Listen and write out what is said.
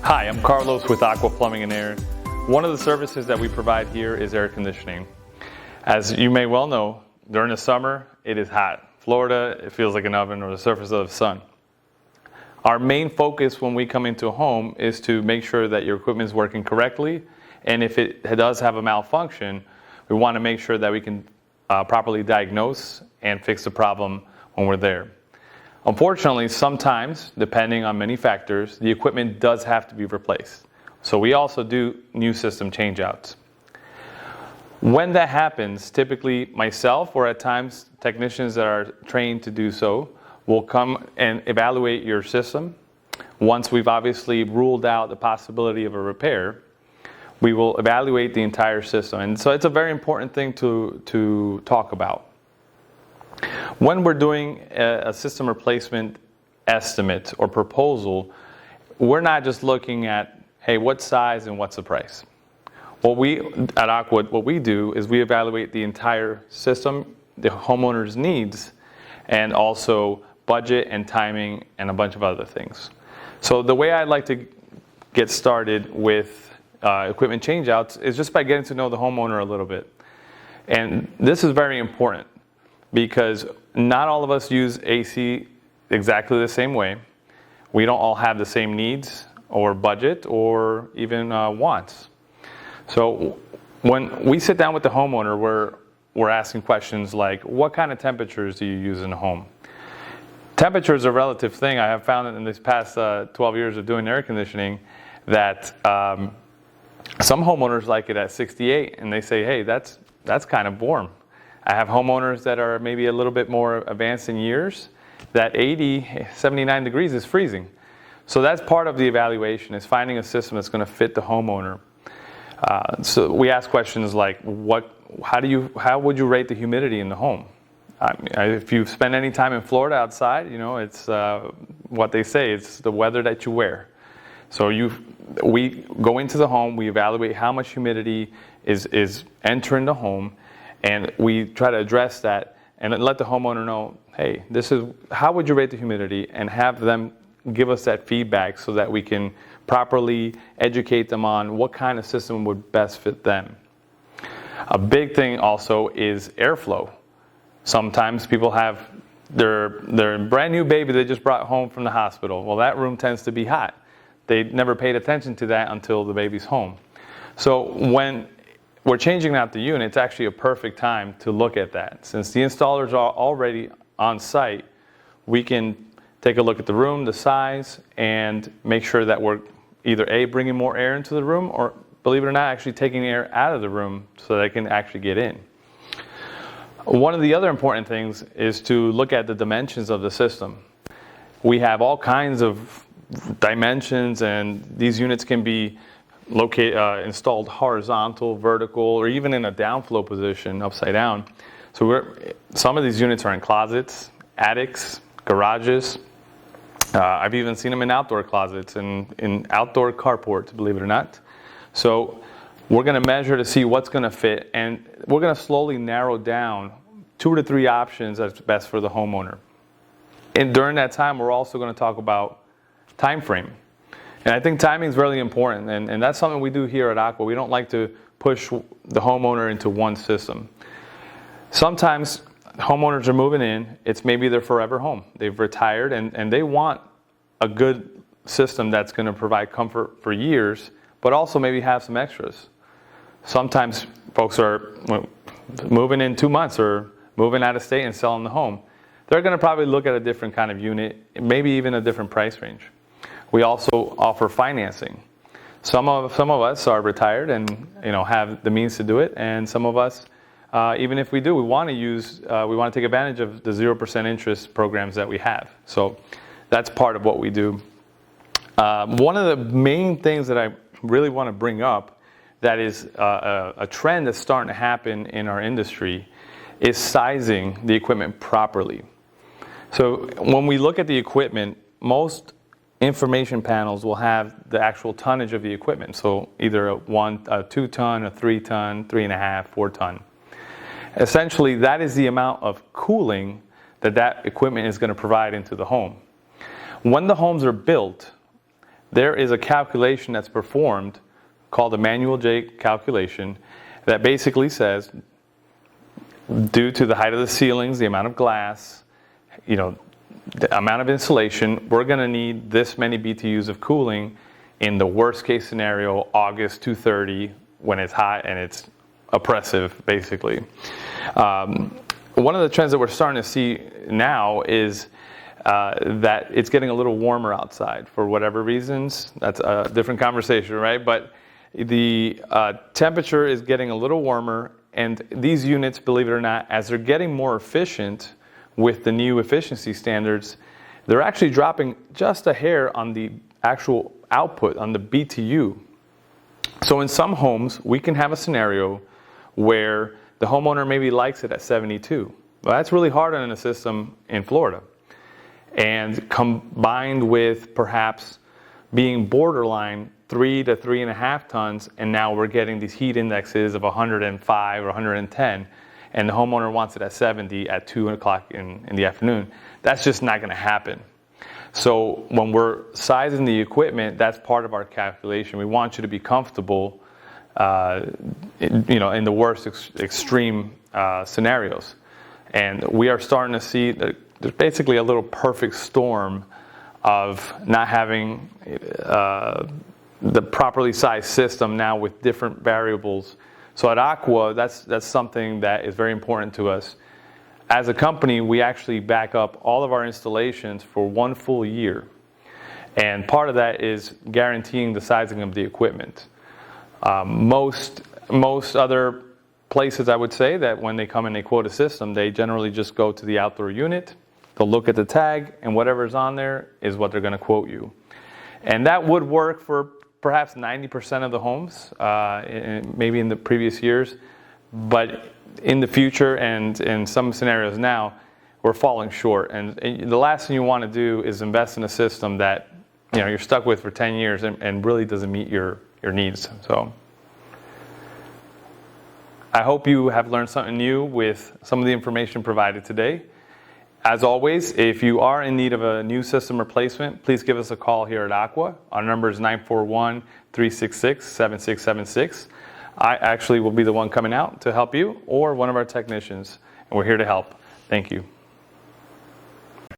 Hi, I'm Carlos with Aqua Plumbing and Air. One of the services that we provide here is air conditioning. As you may well know, during the summer, it is hot. Florida, it feels like an oven or the surface of the sun. Our main focus when we come into a home is to make sure that your equipment is working correctly, and if it does have a malfunction, we want to make sure that we can properly diagnose and fix the problem when we're there. Unfortunately, sometimes, depending on many factors, the equipment does have to be replaced. So we also do new system changeouts. When that happens, typically myself or at times technicians that are trained to do so will come and evaluate your system. Once we've obviously ruled out the possibility of a repair, we will evaluate the entire system. And so it's a very important thing to talk about. When we're doing a system replacement estimate or proposal, we're not just looking at, hey, what size and what's the price? At Aqua, what we do is we evaluate the entire system, the homeowner's needs, and also budget and timing and a bunch of other things. So the way I'd like to get started with equipment changeouts is just by getting to know the homeowner a little bit. And this is very important, because not all of us use AC exactly the same way. We don't all have the same needs or budget or even wants. So when we sit down with the homeowner, we're asking questions like, what kind of temperatures do you use in a home? Temperature is a relative thing. I have found in these past 12 years of doing air conditioning that some homeowners like it at 68, and they say, hey, that's kind of warm. I have homeowners that are maybe a little bit more advanced in years that 80, 79 degrees is freezing. So that's part of the evaluation, is finding a system that's going to fit the homeowner. So we ask questions like, how would you rate the humidity in the home? If you spend any time in Florida outside, it's what they say, it's the weather that you wear. So we go into the home, we evaluate how much humidity is entering the home, and we try to address that and let the homeowner know, hey, this is how would you rate the humidity, and have them give us that feedback so that we can properly educate them on what kind of system would best fit them. A big thing also is airflow. Sometimes people have their brand new baby they just brought home from the hospital. Well, that room tends to be hot. They never paid attention to that until the baby's home. So when we're changing out the unit, it's actually a perfect time to look at that. Since the installers are already on site, we can take a look at the room, the size, and make sure that we're either A, bringing more air into the room, or, believe it or not, actually taking air out of the room so they can actually get in. One of the other important things is to look at the dimensions of the system. We have all kinds of dimensions, and these units can be installed horizontal, vertical, or even in a downflow position, upside down. So some of these units are in closets, attics, garages. I've even seen them in outdoor closets and in outdoor carports, believe it or not. So we're going to measure to see what's going to fit, and we're going to slowly narrow down 2 to 3 options that's best for the homeowner. And during that time, we're also going to talk about time frame. And I think timing is really important, and that's something we do here at Aqua. We don't like to push the homeowner into one system. Sometimes homeowners are moving in, it's maybe their forever home. They've retired, and they want a good system that's going to provide comfort for years, but also maybe have some extras. Sometimes folks are moving in 2 months or moving out of state and selling the home. They're going to probably look at a different kind of unit, maybe even a different price range. We also offer financing. Some of us are retired and have the means to do it, and some of us, even if we do, we want to take advantage of the 0% interest programs that we have. So that's part of what we do. One of the main things that I really want to bring up that is a trend that's starting to happen in our industry is sizing the equipment properly. So when we look at the equipment, most information panels will have the actual tonnage of the equipment. So either a 2-ton, a 3-ton, 3.5, 4-ton. Essentially, that is the amount of cooling that equipment is going to provide into the home. When the homes are built, there is a calculation that's performed called the manual J calculation that basically says, due to the height of the ceilings, the amount of glass, the amount of insulation, we're going to need this many BTUs of cooling in the worst case scenario, August 230, when it's hot and it's oppressive, basically. One of the trends that we're starting to see now is that it's getting a little warmer outside for whatever reasons. That's a different conversation, right? But the temperature is getting a little warmer, and these units, believe it or not, as they're getting more efficient with the new efficiency standards, they're actually dropping just a hair on the actual output, on the BTU. So in some homes, we can have a scenario where the homeowner maybe likes it at 72. Well, that's really hard on a system in Florida. And combined with perhaps being borderline 3 to 3.5 tons, and now we're getting these heat indexes of 105 or 110, and the homeowner wants it at 70 at 2 o'clock in the afternoon. That's just not going to happen. So when we're sizing the equipment, that's part of our calculation. We want you to be comfortable, in the worst extreme scenarios. And we are starting to see that there's basically a little perfect storm of not having the properly sized system now with different variables. So at Aqua, that's something that is very important to us. As a company, we actually back up all of our installations for 1 full year. And part of that is guaranteeing the sizing of the equipment. Most other places, I would say, that when they come and they quote a system, they generally just go to the outdoor unit, they'll look at the tag, and whatever's on there is what they're going to quote you. And that would work for perhaps 90% of the homes, maybe in the previous years. But in the future and in some scenarios now, we're falling short. And the last thing you want to do is invest in a system that you're stuck with for 10 years and really doesn't meet your needs. So I hope you have learned something new with some of the information provided today. As always, if you are in need of a new system replacement, please give us a call here at Aqua. Our number is 941-366-7676. I actually will be the one coming out to help you, or one of our technicians, and we're here to help. Thank you.